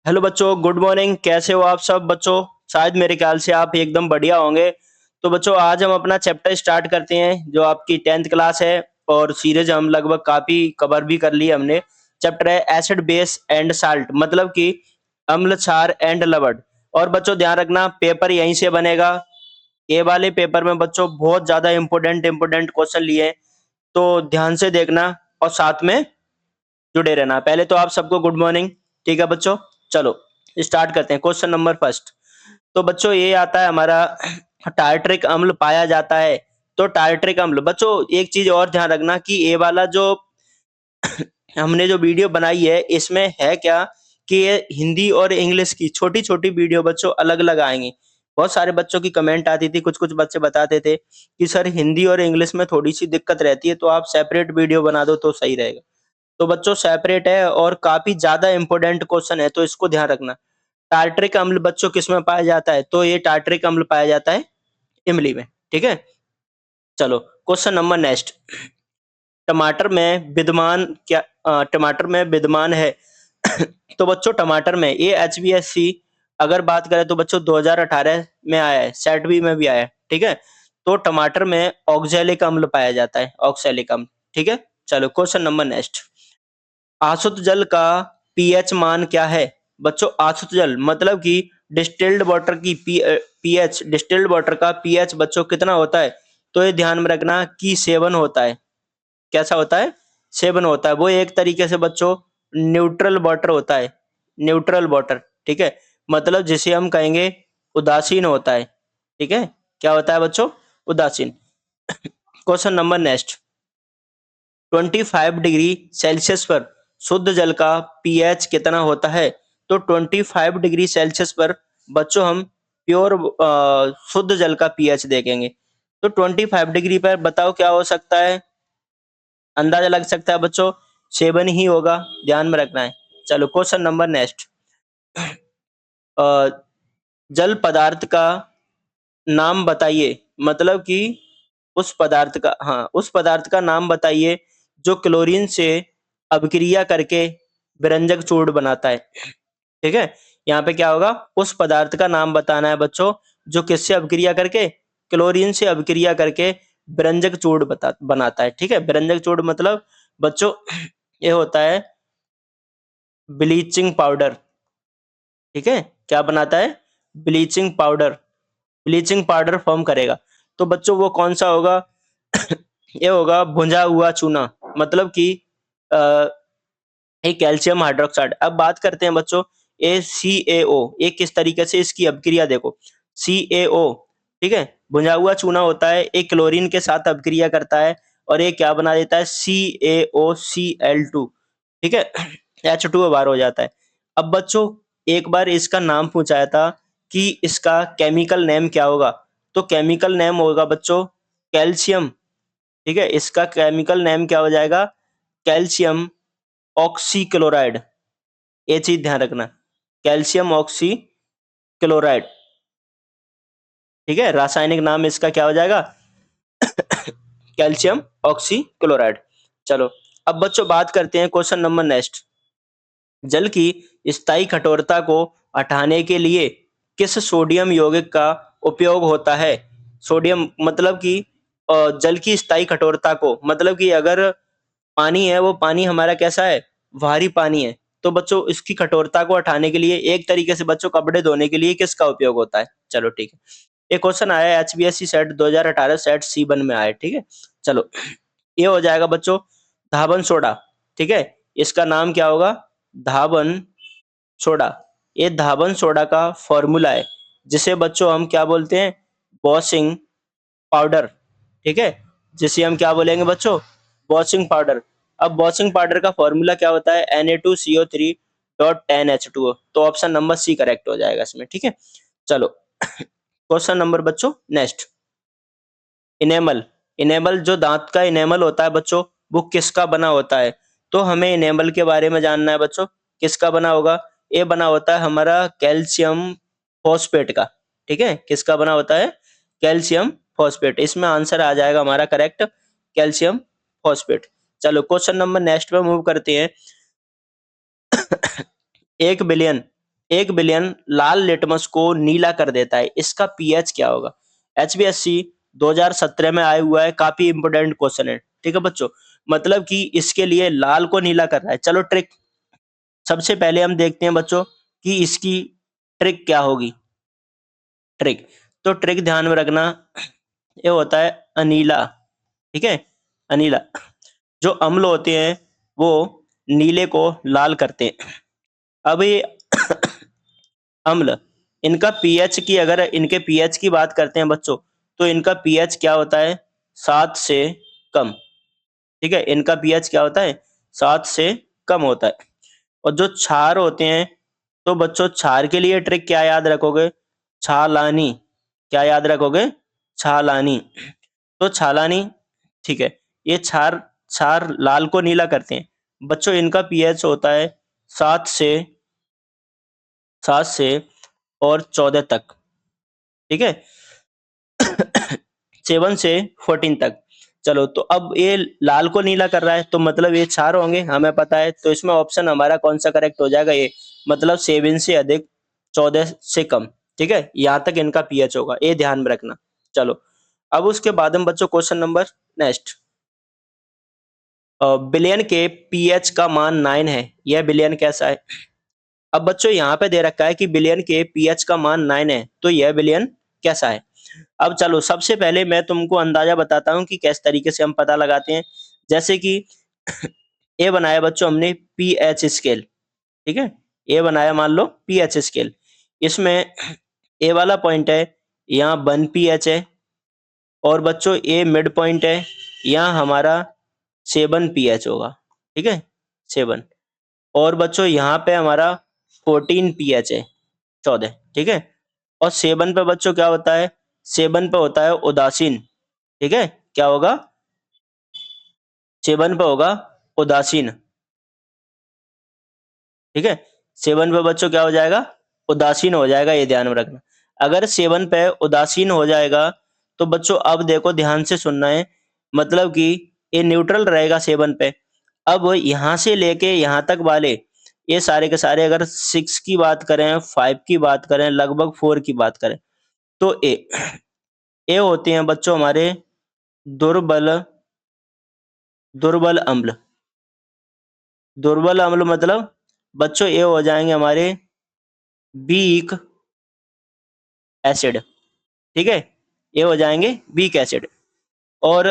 Hello बच्चों, good morning. कैसे हो आप सब बच्चों? शायद मेरे ख्याल से आप एकदम बढ़िया होंगे। तो बच्चों, आज हम अपना चैप्टर स्टार्ट करते हैं जो आपकी 10th क्लास है। और सीरीज हम लगभग काफ़ी कवर भी कर ली हमने। चैप्टर है एसिड बेस एंड साल्ट, मतलब कि अम्ल, क्षार एंड लवण। और बच्चों ध्यान रखना, पेपर यहीं से बनेगा। ये वाले पेपर में बच्चों बहुत ज़्यादा इंपॉर्टेंट क्वेश्चन लिए हैं, तो ध्यान से देखना और साथ में जुड़े रहना। पहले तो आप सबको गुड मॉर्निंग। ठीक है बच्चों, चलो स्टार्ट करते हैं। Question number first. तो बच्चों ये आता है हमारा, टार्टरिक अम्ल पाया जाता है। तो टार्टरिक अम्ल बच्चों, एक चीज और ध्यान रखना कि ये वाला जो हमने जो वीडियो बनाई है इसमें है क्या कि ये हिंदी और इंग्लिश की छोटी छोटी वीडियो बच्चों अलग अलग आएंगी। बहुत सारे बच्चों की कमेंट आती थी, कुछ कुछ बच्चे बताते थे कि सर हिंदी और इंग्लिश में थोड़ी सी दिक्कत रहती है, तो आप सेपरेट वीडियो बना दो तो सही रहेगा। तो बच्चों सेपरेट है और काफी ज्यादा इंपॉर्टेंट क्वेश्चन है, तो इसको ध्यान रखना। टार्टरिक अम्ल बच्चों किस में पाया जाता है? तो ये टार्टरिक अम्ल पाया जाता है इमली में। ठीक है, चलो क्वेश्चन नंबर नेक्स्ट। टमाटर में विद्यमान क्या टमाटर में विद्यमान है तो बच्चों टमाटर में ये HbSC अगर बात करें तो बच्चों 2018 में आया है, सेट बी में भी आया है। ठीक है, तो टमाटर में ऑक्सैलिक अम्ल पाया जाता है, ऑक्सैलिक अम्ल। ठीक है, चलो क्वेश्चन नंबर नेक्स्ट। आसुत जल का पीएच मान क्या है? बच्चों आसुत जल मतलब कि डिस्टिल्ड वाटर की पीएच, डिस्टिल्ड वाटर का पीएच बच्चों कितना होता है? तो ये ध्यान में रखना कि 7 होता है। कैसा होता है? 7 होता है। वो एक तरीके से बच्चों न्यूट्रल वाटर होता है, न्यूट्रल वाटर। ठीक है, मतलब जिसे हम कहेंगे उदासीन होता है। ठीक है, क्या होता है बच्चों? उदासीन। Question number next. 25 degree Celsius पर शुद्ध जल का पीएच कितना होता है? तो 25 डिग्री सेल्सियस पर बच्चों हम प्योर शुद्ध जल का पीएच देखेंगे। तो 25 डिग्री पर बताओ क्या हो सकता है? अंदाजा लग सकता है बच्चों, 7 ही होगा, ध्यान में रखना है। चलो क्वेश्चन नंबर नेक्स्ट। जल पदार्थ का नाम बताइए, मतलब कि उस पदार्थ का, हाँ उस पदार्थ का नाम बताइए जो क्लोरीन से अभिक्रिया करके विरंजक चूर्ण बनाता है। ठीक है, यहाँ पे क्या होगा? उस पदार्थ का नाम बताना है बच्चों जो किससे अभिक्रिया करके, क्लोरीन से अभिक्रिया करके विरंजक चूर्ण बनाता है। ठीक है, विरंजक चूर्ण मतलब बच्चों ये होता है ब्लीचिंग पाउडर। ठीक है, क्या बनाता है? Bleaching powder, bleaching powder form करेगा। तो बच्चों वो कौन सा होगा? ये होगा भुंजा हुआ चूना, मतलब कि एक कैल्शियम हाइड्रोक्साइड। अब बात करते हैं बच्चों ACAO, ये किस तरीके से इसकी अभिक्रिया देखो। CaO, ठीक है, भुंजा हुआ चूना होता है, एक क्लोरीन के साथ अभिक्रिया करता है और ये क्या बना देता है? CaOCl2। ठीक है, H2O बार हो जाता है। अब बच्चों एक बार इसका नाम पूछाया था कि इसका केमिकल नेम क्या होगा? तो केमिकल नेम होगा बच्चों कैल्शियम। ठीक है, इसका केमिकल नेम क्या हो जाएगा? Calcium oxy chloride. ये चीज ध्यान रखना, कैल्शियम ऑक्सी क्लोराइड। ठीक है, रासायनिक नाम इसका क्या हो जाएगा? Calcium oxy chloride. चलो अब बच्चों बात करते हैं क्वेश्चन नंबर नेक्स्ट। जल की स्थायी कठोरता को हटाने के लिए किस सोडियम यौगिक का उपयोग होता है? सोडियम मतलब कि जल की स्थायी कठोरता को, मतलब कि अगर पानी है, वो पानी हमारा कैसा है? भारी पानी है। तो बच्चों इसकी कठोरता को हटाने के लिए एक तरीके से बच्चों कपड़े धोने के लिए किसका उपयोग होता है? चलो ठीक है, एक क्वेश्चन आया है HBSC सेट 2018 सेट C1 में आया है। ठीक है, चलो ये हो जाएगा बच्चों धावन सोडा। ठीक है, इसका नाम क्या होगा? धावन सोडा। ये धावन सोडा का फॉर्मूला है जिसे बच्चों हम क्या बोलते हैं? Washing powder. ठीक है, जिसे हम क्या बोलेंगे बच्चों? Washing powder. अब वॉशिंग पाउडर का फॉर्मूला क्या होता है? Na2CO3.10H2O। तो ऑप्शन नंबर सी करेक्ट हो जाएगा इसमें। ठीक है, चलो क्वेश्चन नंबर बच्चों नेक्स्ट। इनेमल, इनेमल जो दांत का इनेमल होता है बच्चों, वो किसका बना होता है? तो हमें इनेमल के बारे में जानना है बच्चों, किसका बना होगा? ये बना होता है हमारा कैल्शियम फॉस्फेट का। ठीक है, किसका बना होता है? Calcium phosphate. इसमें आंसर आ जाएगा हमारा करेक्ट, कैल्शियम फॉस्फेट। चलो क्वेश्चन नंबर नेक्स्ट पे मूव करते हैं। 1 बिलियन 1 बिलियन लाल लिटमस को नीला कर देता है, इसका पीएच क्या होगा? एचबीएससी 2017 में आया हुआ है, काफी इंपोर्टेंट क्वेश्चन है। ठीक है बच्चों, मतलब कि इसके लिए लाल को नीला कर रहा है। चलो ट्रिक, सबसे पहले हम देखते हैं बच्चों कि इसकी ट्रिक क्या होगी। ट्रिक, तो ट्रिक ध्यान में रखना, ये होता है अनीला। ठीक है, अनीला। जो अम्ल होते हैं वो नीले को लाल करते हैं। अब ये अम्ल, इनका पीएच की, अगर इनके पीएच की बात करते हैं बच्चों, तो इनका पीएच क्या होता है? 7 से कम। ठीक है, इनका पीएच क्या होता है? 7 से कम होता है। और जो क्षार होते हैं, तो बच्चों क्षार के लिए ट्रिक क्या याद रखोगे? छालानी। क्या याद रखोगे? छालानी। तो छालानी, ठीक है, ये क्षार क्षार लाल को नीला करते हैं। बच्चों इनका पीएच होता है 7 से और 14 तक। ठीक है, 7 से 14 तक। चलो, तो अब ये लाल को नीला कर रहा है, तो मतलब ये क्षार होंगे, हमें पता है। तो इसमें ऑप्शन हमारा कौन सा करेक्ट हो जाएगा? ये, मतलब 7 से अधिक, 14 से कम। ठीक है, यहाँ तक इनका पीएच होगा, ये ध्यान में रखना। चलो, अब उसके बाद हम बच्चों क्वेश्चन नंबर नेक्स्ट, बिलियन के पीएच का मान 9 है, यह बिलियन कैसा है? अब बच्चों यहाँ पे दे रखा है कि बिलियन के पीएच का मान 9 है, तो यह बिलियन कैसा है? अब चलो, सबसे पहले मैं तुमको अंदाजा बताता हूँ कि किस तरीके से हम पता लगाते हैं। जैसे कि ए बनाया बच्चों हमने पीएच स्केल। ठीक है, ए बनाया, मान लो पीएच स्केल। इसमें ए वाला पॉइंट है, यहाँ 1 पीएच है, और बच्चों ए मिड पॉइंट है, यहाँ हमारा 7 पीएच होगा। ठीक है, 7। और बच्चों यहाँ पे हमारा 14 पीएच है, 14। ठीक है, और 7 पे बच्चों क्या होता है? 7 पे होता है उदासीन। ठीक है, क्या होगा? 7 पे होगा उदासीन। ठीक है, 7 पे बच्चों क्या हो जाएगा? उदासीन हो जाएगा, ये ध्यान में रखना। अगर 7 पे उदासीन हो जाएगा, तो बच्चों अब देखो, ध्यान से सुनना है, मतलब कि ये न्यूट्रल रहेगा 7 पे। अब यहाँ से लेके यहाँ तक वाले, ये सारे के सारे, अगर 6 की बात करें, 5 की बात करें, लगभग 4 की बात करें, तो ए होते हैं बच्चों हमारे दुर्बल दुर्बल अम्ल। दुर्बल अम्ल मतलब बच्चों ये हो जाएंगे हमारे वीक एसिड। ठीक है, ये हो जाएंगे वीक एसिड। और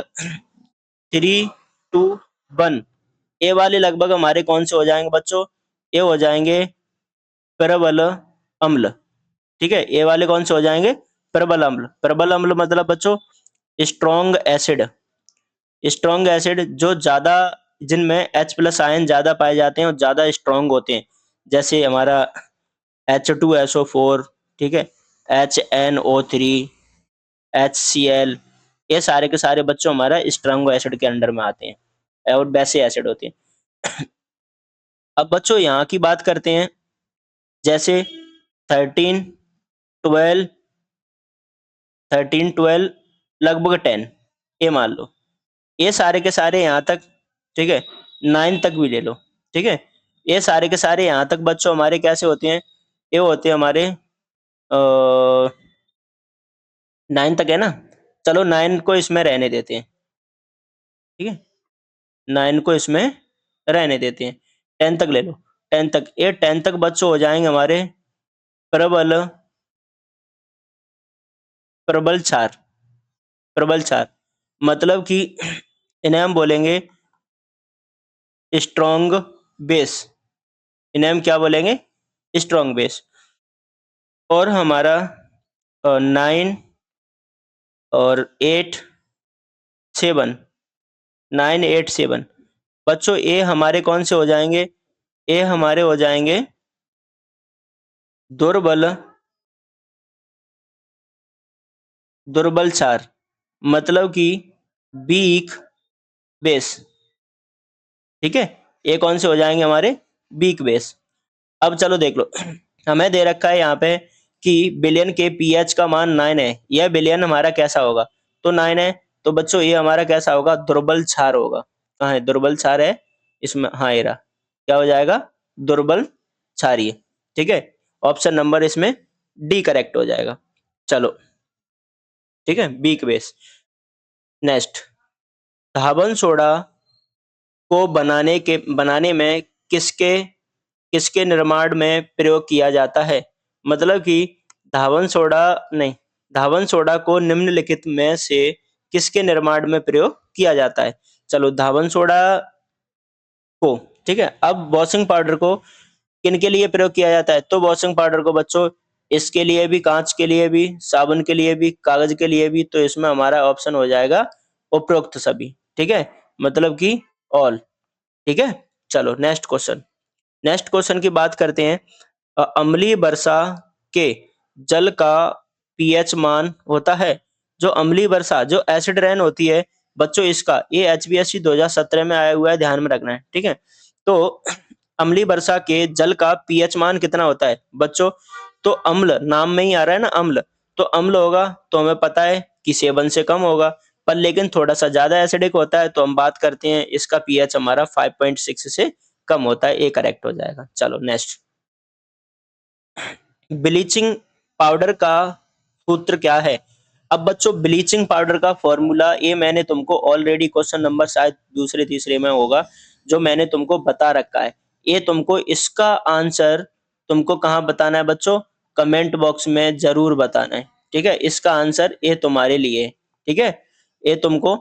3, 2, 1, ये वाले लगभग हमारे कौन से हो जाएंगे बच्चों? ये हो जाएंगे प्रबल अम्ल। ठीक है, ये वाले कौन से हो जाएंगे? प्रबल अम्ल। प्रबल अम्ल मतलब बच्चों स्ट्रॉन्ग एसिड। स्ट्रॉन्ग एसिड जो ज्यादा, जिनमें H+ आयन ज्यादा पाए जाते हैं और ज्यादा स्ट्रॉन्ग होते हैं, जैसे हमारा H2SO4। ठीक है, HNO3, HCl, ये सारे के सारे बच्चों हमारा स्ट्रॉन्ग एसिड के अंडर में आते हैं, और वैसे एसिड होते हैं। अब बच्चों यहाँ की बात करते हैं, जैसे 13, 12, 13, 12, लगभग 10, ये मान लो, ये सारे के सारे यहाँ तक। ठीक है, 9 तक भी ले लो। ठीक है, ये सारे के सारे यहाँ तक बच्चों हमारे कैसे होते हैं? ये होते हैं हमारे 9 तक है ना। चलो 9 को इसमें रहने देते हैं। ठीक है, 9 को इसमें रहने देते हैं, 10 तक ले लो। 10 तक, ये 10 तक बच्चों हो जाएंगे हमारे प्रबल प्रबल क्षार। प्रबल क्षार मतलब कि इन्हें हम बोलेंगे स्ट्रॉन्ग बेस। इन्हें हम क्या बोलेंगे? Strong base. और हमारा 9 और 8, 7, 9, 8, 7 बच्चों, ये हमारे कौन से हो जाएंगे? ये हमारे हो जाएंगे दुर्बल दुर्बल क्षार, मतलब कि वीक बेस। ठीक है, ये कौन से हो जाएंगे हमारे? Weak base. अब चलो देख लो, हमें दे रखा है यहाँ पे कि बिलियन के पीएच का मान 9 है, यह बिलियन हमारा कैसा होगा? तो 9 है, तो बच्चों ये हमारा कैसा होगा? दुर्बल क्षार होगा। कहाँ है दुर्बल क्षार? है इसमें, हाँ ये रहा। क्या हो जाएगा? दुर्बल क्षारीय। ठीक है, ऑप्शन नंबर इसमें डी करेक्ट हो जाएगा। चलो ठीक है, बी बेस। नेक्स्ट, धावन सोडा को बनाने में किसके किसके निर्माण में प्रयोग किया जाता है? मतलब कि धावन सोडा नहीं, धावन सोडा को निम्नलिखित में से किसके निर्माण में प्रयोग किया जाता है? चलो धावन सोडा को, ठीक है। अब वॉशिंग पाउडर को किनके लिए प्रयोग किया जाता है? तो वॉशिंग पाउडर को बच्चों इसके लिए भी, कांच के लिए भी, साबुन के लिए भी, कागज के लिए भी, तो इसमें हमारा ऑप्शन हो जाएगा उपरोक्त सभी, ठीक है, मतलब कि ऑल, ठीक है। चलो नेक्स्ट क्वेश्चन की बात करते हैं। अम्लीय वर्षा के जल का पीएच मान होता है। जो अम्लीय वर्षा, जो एसिड रेन होती है बच्चों, इसका ये एचबीएससी 2017 में आया हुआ है, ध्यान में रखना है, ठीक है। तो अम्लीय वर्षा के जल का पीएच मान कितना होता है बच्चों? तो अम्ल, नाम में ही आ रहा है ना अम्ल, तो अम्ल होगा, तो हमें पता है कि 7 से कम होगा, पर लेकिन थोड़ा सा ज्यादा एसिडिक होता है, तो हम बात करते हैं इसका पीएच हमारा 5.6 से कम होता है, ये करेक्ट हो जाएगा। चलो नेक्स्ट, ब्लीचिंग पाउडर का सूत्र क्या है? अब बच्चों ब्लीचिंग पाउडर का फॉर्मूला, ये मैंने तुमको ऑलरेडी क्वेश्चन नंबर शायद दूसरे तीसरे में होगा, जो मैंने तुमको बता रखा है। ये तुमको इसका आंसर तुमको कहाँ बताना है बच्चों? कमेंट बॉक्स में जरूर बताना है, ठीक है। इसका आंसर ये तुम्हारे लिए है, ठीक है। ये तुमको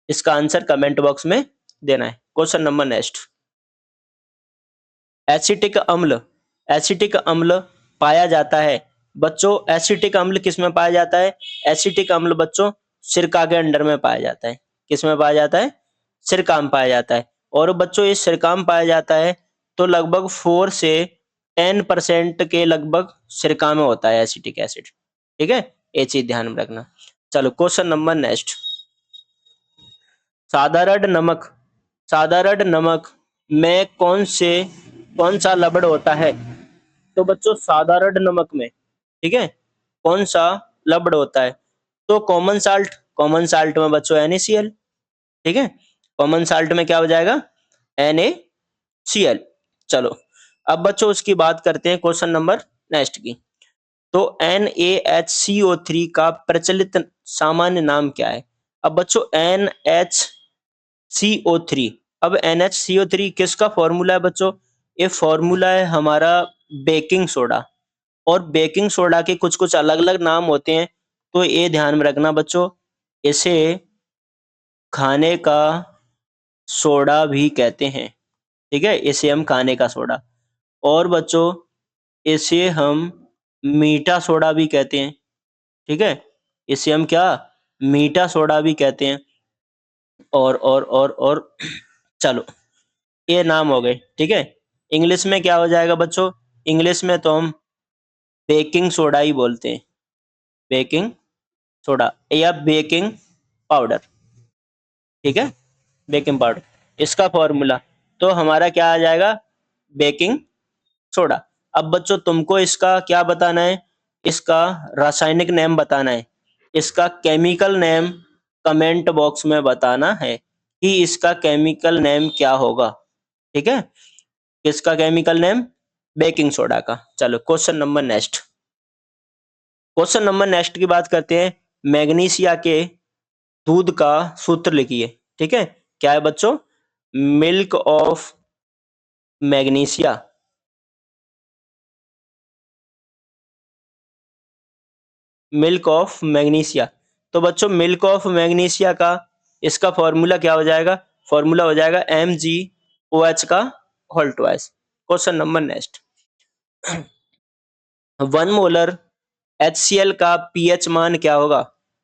इसका आंसर कमेंट बॉक्स में देना है। क्वेश्चन नंबर नेक्स्ट, एसिटिक अम्ल, एसिटिक अम्ल पाया जाता है बच्चों, एसिटिक अम्ल किस में पाया जाता है? एसिटिक अम्ल बच्चों सिरका के अंडर में पाया जाता है। किस में पाया जाता है? सिरका में पाया जाता है। और बच्चों ये सिरका में पाया जाता है, तो लगभग 4 से 10% के लगभग सिरका में होता है एसिटिक एसिड, ठीक है। ये चीज ध्यान में रखना। चलो क्वेश्चन नंबर नेक्स्ट, साधारण नमक, साधारण नमक में कौन सा लवण होता है? तो बच्चों साधारण नमक में, ठीक है, कौन सा लवण होता है? तो कॉमन साल्ट, कॉमन साल्ट में बच्चों NaCl, ठीक है। कॉमन साल्ट में क्या हो जाएगा? NaCl। चलो अब बच्चों उसकी बात करते हैं क्वेश्चन नंबर नेक्स्ट की। तो NaHCO3 का प्रचलित सामान्य नाम क्या है? अब बच्चों NaCO3, अब NaCO3 किसका फॉर्मूला है बच्चों? ये फॉर्मूला है हमारा बेकिंग सोडा, और बेकिंग सोडा के कुछ कुछ अलग अलग नाम होते हैं, तो ये ध्यान में रखना बच्चों। इसे खाने का सोडा भी कहते हैं, ठीक है, इसे हम खाने का सोडा, और बच्चों इसे हम मीठा सोडा भी कहते हैं, ठीक है, इसे हम क्या, मीठा सोडा भी कहते हैं। और चलो ये नाम हो गए, ठीक है। इंग्लिश में क्या हो जाएगा बच्चों? इंग्लिश में तो हम बेकिंग सोडा ही बोलते हैं, बेकिंग सोडा या बेकिंग पाउडर, ठीक है, बेकिंग पाउडर इसका फॉर्मूला, तो हमारा क्या आ जाएगा? Baking soda. अब बच्चों तुमको इसका क्या बताना है? इसका रासायनिक नेम बताना है, इसका केमिकल नेम कमेंट बॉक्स में बताना है कि इसका केमिकल नेम क्या होगा, ठीक है। किसका केमिकल नेम? बेकिंग सोडा का। चलो question number next, question number next की बात करते हैं। मैग्नीशिया के दूध का सूत्र लिखिए, ठीक है। क्या है बच्चों? Milk of magnesia, milk of magnesia. तो बच्चों मिल्क ऑफ मैग्नीशिया का इसका फॉर्मूला क्या हो जाएगा? फॉर्मूला हो जाएगा MgOH का whole twice. Question number next, 1 molar HCl का पीएच मान क्या होगा?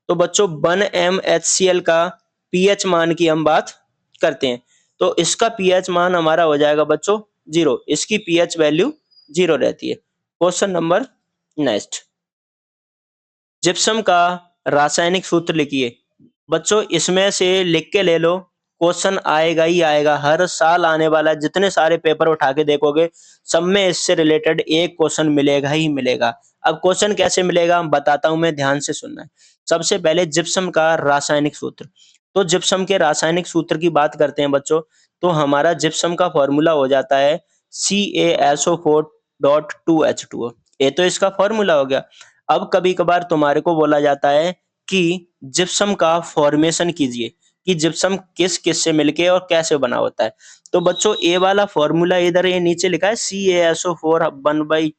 तो बच्चों 1 MHCl का पीएच मान की हम बात करते हैं, तो इसका पीएच मान हमारा हो जाएगा बच्चों 0, इसकी पीएच वैल्यू 0 रहती है। क्वेश्चन नंबर नेक्स्ट, जिप्सम का रासायनिक सूत्र लिखिए। बच्चों इसमें से लिख के ले लो, क्वेश्चन आएगा ही आएगा, हर साल आने वाला, जितने सारे पेपर उठा के देखोगे सब में इससे रिलेटेड एक क्वेश्चन मिलेगा ही मिलेगा। अब क्वेश्चन कैसे मिलेगा हम बताता हूं मैं, ध्यान से सुनना है। सबसे पहले जिप्सम का रासायनिक सूत्र, तो जिप्सम के रासायनिक सूत्र की बात करते हैं बच्चों, तो हमारा जिप्सम का फॉर्मूला हो जाता है CaSO4 2H2O। ये तो इसका फॉर्मूला हो गया। अब कभी कभार तुम्हारे को बोला जाता है कि जिप्सम का फॉर्मेशन कीजिए, कि जिप्सम किस किस से मिलके और कैसे बना होता है। तो बच्चों ए वाला फॉर्मूला इधर ये नीचे लिखा है CaSO4 वन बाई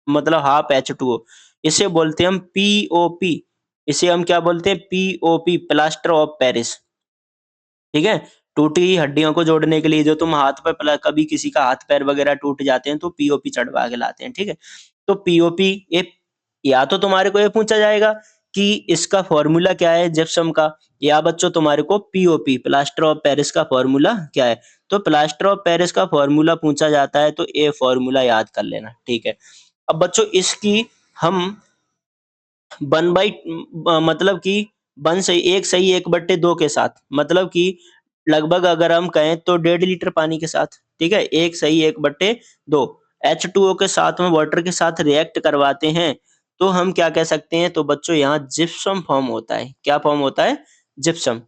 मतलब हाफ H2O। इसे बोलते हैं हम POP। इसे हम क्या बोलते हैं? POP, plaster of Paris. ठीक है? टूटी हुई हड्डियों को जोड़ने के लिए जो तुम हाथ पे कभी किसी का हाथ पैर वगैरह टूट जाते हैं तो पीओपी चढ़वा के लाते हैं। ठीक है? तो पीओपी ये या तो तुम्हारे को ये पूछा जाएगा कि इसका फॉर्मूला क्या है जिप्सम का, या बच्चों तुम्हारे को पीओपी प्लास्टर ऑफ पेरिस का फॉर्मूला क्या है। तो प्लास्टर ऑफ पेरिस का फॉर्मूला पूछा जाता है तो ये फॉर्मूला याद कर लेना। ठीक है? अब बच्चों इसकी हम वन बाई मतलब कि वन सही एक सही 1/2 के साथ, मतलब कि लगभग अगर हम कहें तो 1.5 लीटर पानी के साथ, ठीक है, एक सही 1/2 H2O के साथ में वाटर के साथ रिएक्ट करवाते हैं तो हम क्या कह सकते हैं? तो बच्चों यहाँ जिप्सम फॉर्म होता है। क्या फॉर्म होता है? जिप्सम।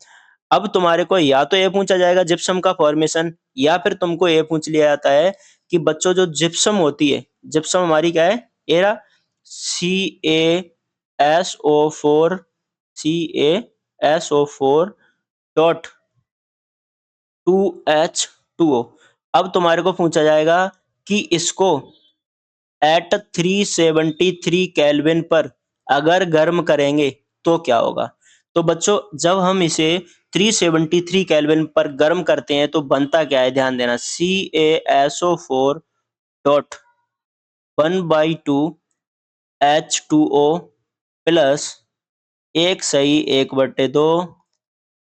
अब तुम्हारे को या तो ये पूछा जाएगा जिप्सम का फॉर्मेशन, या फिर तुमको ये पूछ लिया जाता है कि बच्चों जो जिप्सम होती है, जिप्सम हमारी क्या है? Era CaSO4 CaSO4 dot 2H2O। अब तुम्हारे को पूछा जाएगा कि इसको एट 373 केल्विन पर अगर गर्म करेंगे तो क्या होगा। तो बच्चों जब हम इसे 373 केल्विन पर गर्म करते हैं तो बनता क्या है? ध्यान देना, CaSO4 डॉट 1/2 H2O प्लस एक सही 1/2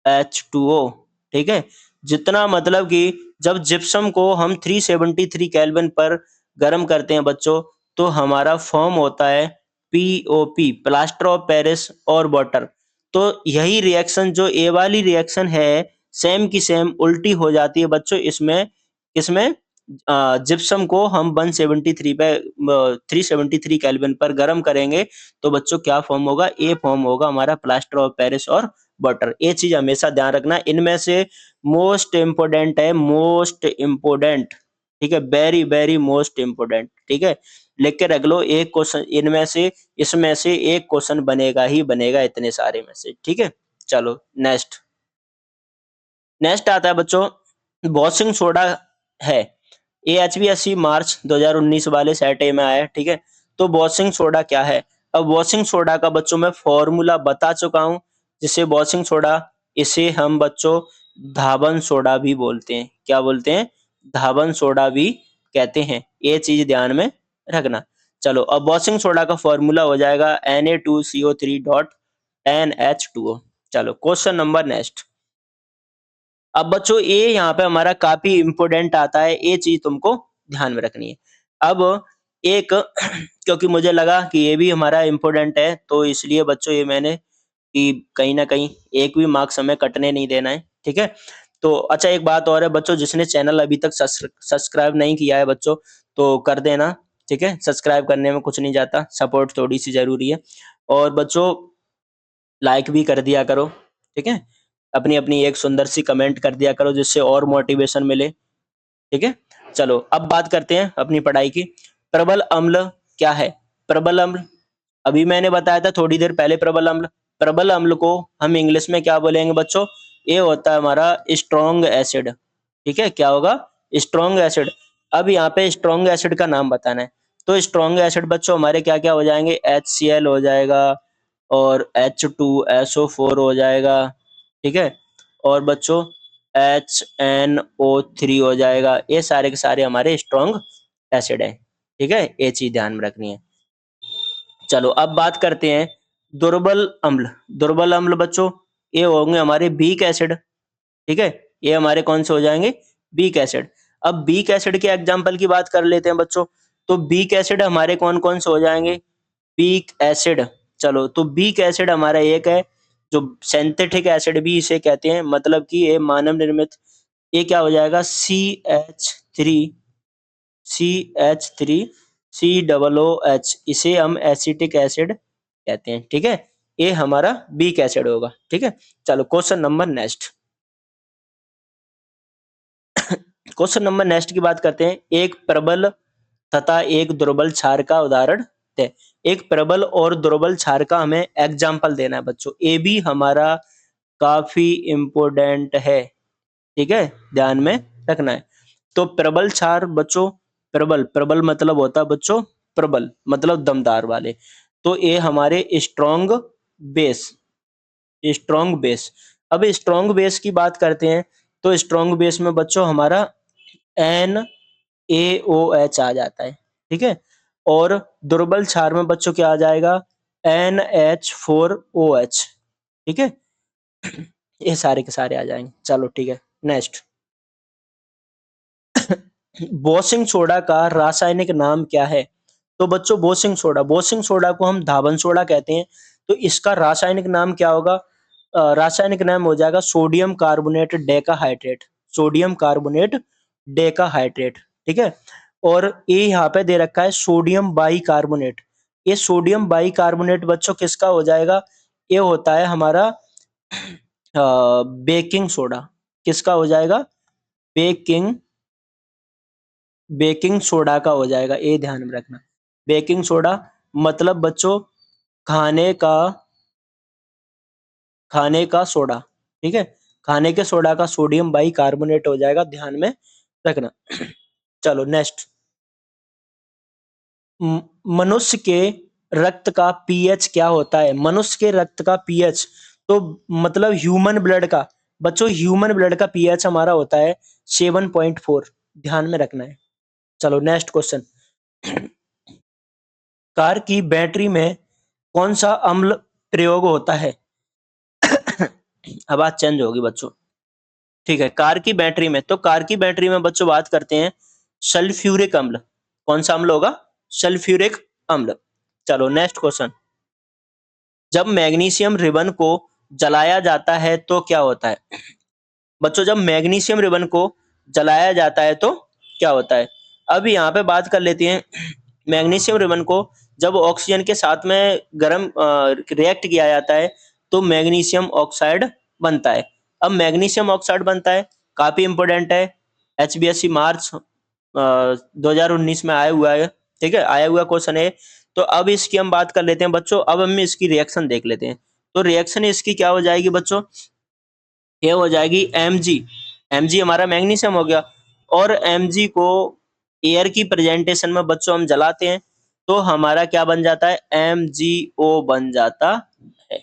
H2O। ठीक है? जितना मतलब कि जब जिप्सम को हम 373 केल्विन पर गर्म करते हैं बच्चों तो हमारा फॉर्म होता है पीओपी, प्लास्टर ऑफ पेरिस और वाटर। तो यही रिएक्शन जो ए वाली रिएक्शन है सेम की सेम उल्टी हो जाती है बच्चों इसमें। इसमें जिप्सम को हम 173 पे 373 केल्विन पर गर्म करेंगे तो बच्चों क्या फॉर्म होगा? ए फॉर्म होगा हमारा प्लास्टर ऑफ पेरिस और वाटर। ये चीज हमेशा ध्यान रखना। इनमें से मोस्ट इम्पोर्टेंट है, मोस्ट इम्पोर्टेंट, ठीक है, वेरी वेरी मोस्ट इम्पोर्टेंट। ठीक है? लिख के रख लो, एक क्वेश्चन इनमें से इसमें से एक क्वेश्चन बनेगा ही बनेगा इतने सारे में से। ठीक है? चलो नेक्स्ट। नेक्स्ट आता है बच्चों वॉशिंग सोडा है। ये HBSC मार्च 2019 वाले सेट ए में आया है। ठीक है? तो वॉशिंग सोडा क्या है? अब वॉशिंग सोडा का बच्चों मैं फॉर्मूला बता चुका हूं, जिसे वॉशिंग सोडा, इसे हम बच्चों धावन सोडा भी बोलते हैं। क्या बोलते हैं? धावन सोडा भी कहते हैं। ये चीज ध्यान में रखना। चलो अब वॉशिंग सोडा का फॉर्मूला हो जाएगा Na2CO3 डॉट 10H2O। चलो क्वेश्चन नंबर नेक्स्ट। अब बच्चों ये यहाँ पे हमारा काफी इंपॉर्टेंट आता है, ये चीज तुमको ध्यान में रखनी है। अब एक क्योंकि मुझे लगा कि ये भी हमारा इंपॉर्टेंट है तो इसलिए बच्चों ये मैंने कि कहीं ना कहीं एक भी मार्क्स हमें कटने नहीं देना है। ठीक है? तो अच्छा एक बात और है बच्चों, जिसने चैनल अभी तक सब्सक्राइब नहीं किया है बच्चों तो कर देना। ठीक है? सब्सक्राइब करने में कुछ नहीं जाता, सपोर्ट थोड़ी सी जरूरी है। और बच्चों लाइक भी कर दिया करो। ठीक है? अपनी अपनी एक सुंदर सी कमेंट कर दिया करो जिससे और मोटिवेशन मिले। ठीक है? चलो अब बात करते हैं अपनी पढ़ाई की। प्रबल अम्ल क्या है? प्रबल अम्ल अभी मैंने बताया था थोड़ी देर पहले। प्रबल अम्ल, प्रबल अम्ल को हम इंग्लिश में क्या बोलेंगे बच्चों? ये होता है हमारा स्ट्रॉन्ग एसिड। ठीक है? क्या होगा? Strong acid. अब यहाँ पे स्ट्रॉन्ग एसिड का नाम बताना है। तो स्ट्रॉन्ग एसिड बच्चों हमारे क्या क्या हो जाएंगे? HCl हो जाएगा और H2SO4 हो जाएगा। ठीक है? और बच्चों HNO3 हो जाएगा। ये सारे के सारे हमारे स्ट्रॉन्ग एसिड हैं। ठीक है? ये चीज ध्यान में रखनी है। चलो अब बात करते हैं दुर्बल अम्ल। दुर्बल अम्ल बच्चों ये होंगे हमारे वीक एसिड। ठीक है? ये हमारे कौन से हो जाएंगे? Weak acid. अब वीक एसिड के एग्जांपल की बात कर लेते हैं बच्चों। तो वीक एसिड हमारे कौन कौन से हो जाएंगे? वीक एसिड, चलो तो वीक एसिड हमारा एक है जो सिंथेटिक एसिड भी इसे कहते हैं, मतलब कि ये मानव निर्मित। ये क्या हो जाएगा? CH3CH3COOH, इसे हम एसिटिक एसिड कहते हैं। ठीक है? ये हमारा वीक एसिड होगा। ठीक है? चलो question number next. Question number next की बात करते हैं। एक प्रबल तथा एक दुर्बल क्षार का उदाहरण दें। एक प्रबल और दुर्बल क्षार का हमें एग्जाम्पल देना है बच्चों। ए भी हमारा काफी इम्पोर्टेंट है, ठीक है, ध्यान में रखना है। तो प्रबल क्षार बच्चों, प्रबल प्रबल मतलब होता है बच्चों, प्रबल मतलब दमदार वाले। तो ये हमारे स्ट्रॉन्ग बेस, स्ट्रॉन्ग बेस। अब स्ट्रॉन्ग बेस की बात करते हैं तो स्ट्रॉन्ग बेस में बच्चों हमारा NaOH आ जाता है, ठीक है। और दुर्बल क्षार में बच्चों क्या आ जाएगा, NH4OH, ठीक है। ये सारे के सारे आ जाएंगे। चलो ठीक है, नेक्स्ट। बोसिंग सोडा का रासायनिक नाम क्या है? तो बच्चों बोसिंग सोडा को हम धावन सोडा कहते हैं। तो इसका रासायनिक नाम क्या होगा? रासायनिक नाम हो जाएगा sodium carbonate decahydrate, sodium carbonate decahydrate, ठीक है। और ये यहाँ पे दे रखा है सोडियम बाइकार्बोनेट। ये सोडियम बाइकार्बोनेट बच्चों किसका हो जाएगा? ये होता है हमारा बेकिंग सोडा। किसका हो जाएगा? बेकिंग बेकिंग सोडा का हो जाएगा, ये ध्यान में रखना। बेकिंग सोडा मतलब बच्चों खाने का खाने का सोडा, ठीक है। खाने के सोडा का सोडियम बाइकार्बोनेट हो जाएगा, ध्यान में रखना। चलो नेक्स्ट। मनुष्य के रक्त का पीएच क्या होता है? मनुष्य के रक्त का पीएच तो मतलब ह्यूमन ब्लड का, बच्चों ह्यूमन ब्लड का पीएच हमारा होता है 7.4, ध्यान में रखना है। चलो नेक्स्ट क्वेश्चन। कार की बैटरी में कौन सा अम्ल प्रयोग होता है? अब बात चेंज होगी बच्चों, ठीक है। कार की बैटरी में, तो कार की बैटरी में बच्चों बात करते हैं सल्फ्यूरिक अम्ल। कौन सा अम्ल होगा? सल्फ्यूरिक अम्ल। चलो नेक्स्ट क्वेश्चन। जब मैग्नीशियम रिबन को जलाया जाता है तो क्या होता है? बच्चों जब मैग्नीशियम रिबन को जलाया जाता है तो क्या होता है? अब यहाँ पे बात कर लेते हैं। मैग्नीशियम रिबन को जब ऑक्सीजन के साथ में गर्म रिएक्ट किया जाता है तो मैग्नीशियम ऑक्साइड बनता है। अब मैग्नीशियम ऑक्साइड बनता है, काफी इंपॉर्टेंट है, HBSC मार्च 2019 में आया हुआ है, ठीक है, आया हुआ क्वेश्चन है। तो अब इसकी हम बात कर लेते हैं बच्चों। अब हम इसकी रिएक्शन देख लेते हैं। तो रिएक्शन इसकी क्या हो जाएगी बच्चों? ये हो जाएगी Mg। Mg हमारा मैग्नीशियम हो गया, और Mg को एयर की प्रेजेंटेशन में बच्चों हम जलाते हैं तो हमारा क्या बन जाता है? MgO बन जाता है,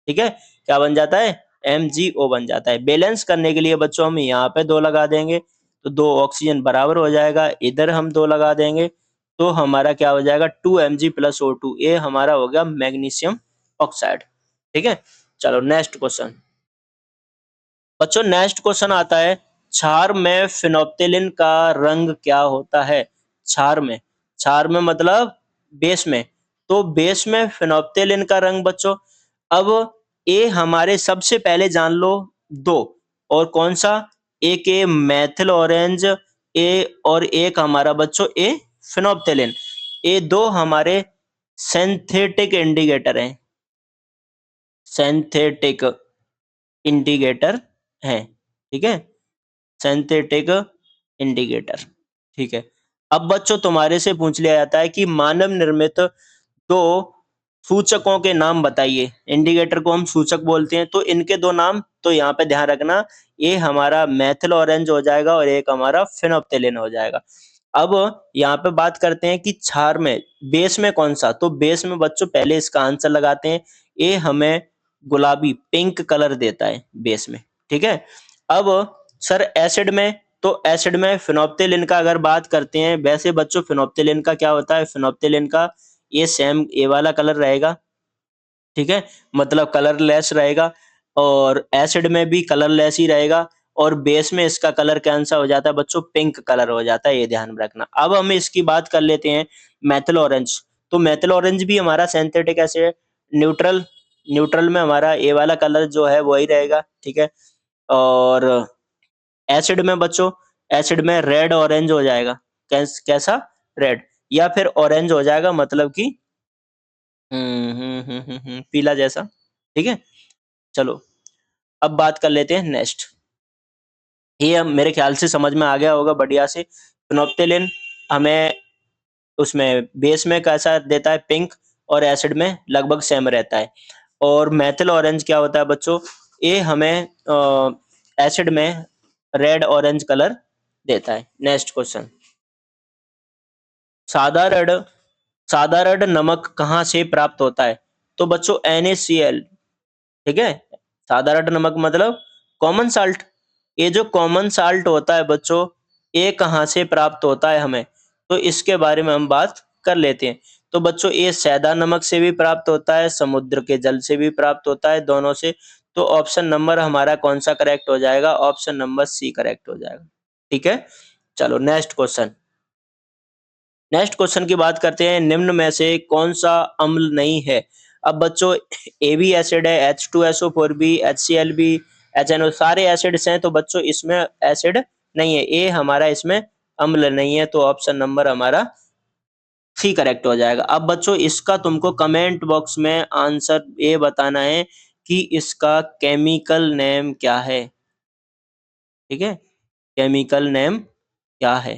ठीक है। क्या बन जाता है? MgO बन जाता है। बैलेंस करने के लिए बच्चों हम यहाँ पे 2 लगा देंगे तो 2 ऑक्सीजन बराबर हो जाएगा। इधर हम 2 लगा देंगे तो हमारा क्या हो जाएगा? 2Mg plus O2। ये हमारा हो गया मैग्नीशियम ऑक्साइड, ठीक है। चलो नेक्स्ट क्वेश्चन। बच्चों नेक्स्ट क्वेश्चन आता है, क्षार में फिनोप्टेलिन का रंग क्या होता है? क्षार में मतलब बेस में। तो बेस में फिनोप्टेलिन का रंग बच्चों, अब ये हमारे सबसे पहले जान लो दो, और कौन सा? एक ए मैथिल ऑरेंज, ए और एक हमारा बच्चों ए फिनोप्टेलिन। ये दो हमारे सिंथेटिक इंडिकेटर हैं, सिंथेटिक इंडिकेटर है, ठीक है, सिंथेटिक इंडिकेटर, ठीक है। अब बच्चों तुम्हारे से पूछ लिया जाता है कि मानव निर्मित दो सूचकों के नाम बताइए। इंडिकेटर को हम सूचक बोलते हैं, तो इनके दो नाम तो यहाँ पे ध्यान रखना, ये हमारा मैथिल ऑरेंज हो जाएगा और एक हमारा फिनोप्टेलिन हो जाएगा। अब यहाँ पे बात करते हैं कि क्षार में बेस में कौन सा, तो बेस में बच्चों पहले इसका आंसर लगाते हैं। ये हमें गुलाबी पिंक कलर देता है बेस में, ठीक है। अब सर एसिड में, तो एसिड में फिनोप्टेलिन का अगर बात करते हैं, वैसे बच्चों फिनोप्टेलिन का क्या होता है? फिनोप्टेलिन का ये सेम ए वाला कलर रहेगा, ठीक है, मतलब कलरलेस रहेगा, और एसिड में भी कलरलेस ही रहेगा, और बेस में इसका कलर कैसा हो जाता है बच्चों? पिंक कलर हो जाता है, ये ध्यान में रखना। अब हम इसकी बात कर लेते हैं मेथिल ऑरेंज। तो मेथिल ऑरेंज भी हमारा सिंथेटिक एसिड, न्यूट्रल न्यूट्रल में हमारा ए वाला कलर जो है वही रहेगा, ठीक है। और एसिड में बच्चों, एसिड में रेड ऑरेंज हो जाएगा। कैसा? रेड, या फिर ऑरेंज हो जाएगा, मतलब कि पीला जैसा, ठीक है। चलो अब बात कर लेते हैं नेक्स्ट। ये अब मेरे ख्याल से समझ में आ गया होगा बढ़िया से। फिनोप्टेलिन हमें उसमें बेस में कैसा देता है, पिंक, और एसिड में लगभग सेम रहता है। और मेथिल ऑरेंज क्या होता है बच्चों, ये हमें एसिड में रेड ऑरेंज कलर देता है। नेक्स्ट क्वेश्चन, साधारण साधारण नमक कहाँ से प्राप्त होता है? तो बच्चों NaCl, ठीक है। साधारण नमक मतलब कॉमन साल्ट। ये जो कॉमन साल्ट होता है बच्चों, ये कहाँ से प्राप्त होता है हमें, तो इसके बारे में हम बात कर लेते हैं। तो बच्चों ये सैदा नमक से भी प्राप्त होता है, समुद्र के जल से भी प्राप्त होता है, दोनों से। तो ऑप्शन नंबर हमारा कौन सा करेक्ट हो जाएगा? ऑप्शन नंबर सी करेक्ट हो जाएगा। ठीक है, चलो नेक्स्ट क्वेश्चन। नेक्स्ट क्वेश्चन की बात करते हैं, निम्न में से कौन सा अम्ल नहीं है? अब बच्चों ए भी एसिड है, H2SO4 भी, HCl भी, HNO, सारे एसिड्स हैं, तो बच्चों इसमें एसिड नहीं है, ए हमारा इसमें अम्ल नहीं है, तो ऑप्शन नंबर हमारा सी करेक्ट हो जाएगा। अब बच्चों इसका तुमको कमेंट बॉक्स में आंसर ये बताना है कि इसका केमिकल नेम क्या है। ठीक है, केमिकल नेम क्या है?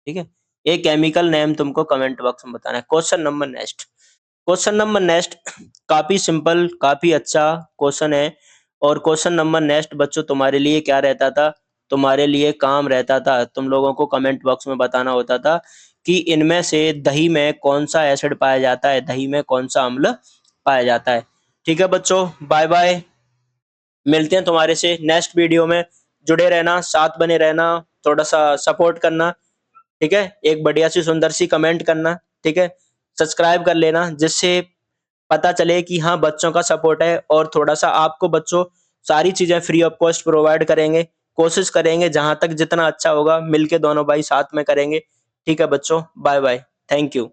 ठीक है, ये केमिकल नेम तुमको कमेंट बॉक्स में बताना है। Question number next, question number next काफी सिंपल, काफी अच्छा क्वेश्चन है। और क्वेश्चन नंबर नेक्स्ट बच्चों तुम्हारे लिए क्या रहता था, तुम्हारे लिए काम रहता था, तुम लोगों को कमेंट बॉक्स में बताना होता था कि इनमें से दही में कौन सा एसिड पाया जाता है, दही में कौन सा अम्ल पाया जाता है। ठीक है बच्चों, बाय बाय, मिलते हैं तुम्हारे से नेक्स्ट वीडियो में। जुड़े रहना, साथ बने रहना, थोड़ा सा सपोर्ट करना। ठीक है, एक बढ़िया सी सुंदर सी कमेंट करना। ठीक है, सब्सक्राइब कर लेना, जिससे पता चले कि हाँ बच्चों का सपोर्ट है, और थोड़ा सा आपको बच्चों सारी चीजें फ्री ऑफ कॉस्ट प्रोवाइड करेंगे। कोशिश करेंगे जहां तक जितना अच्छा होगा, मिलके दोनों भाई साथ में करेंगे। ठीक है बच्चों, बाय बाय, थैंक यू।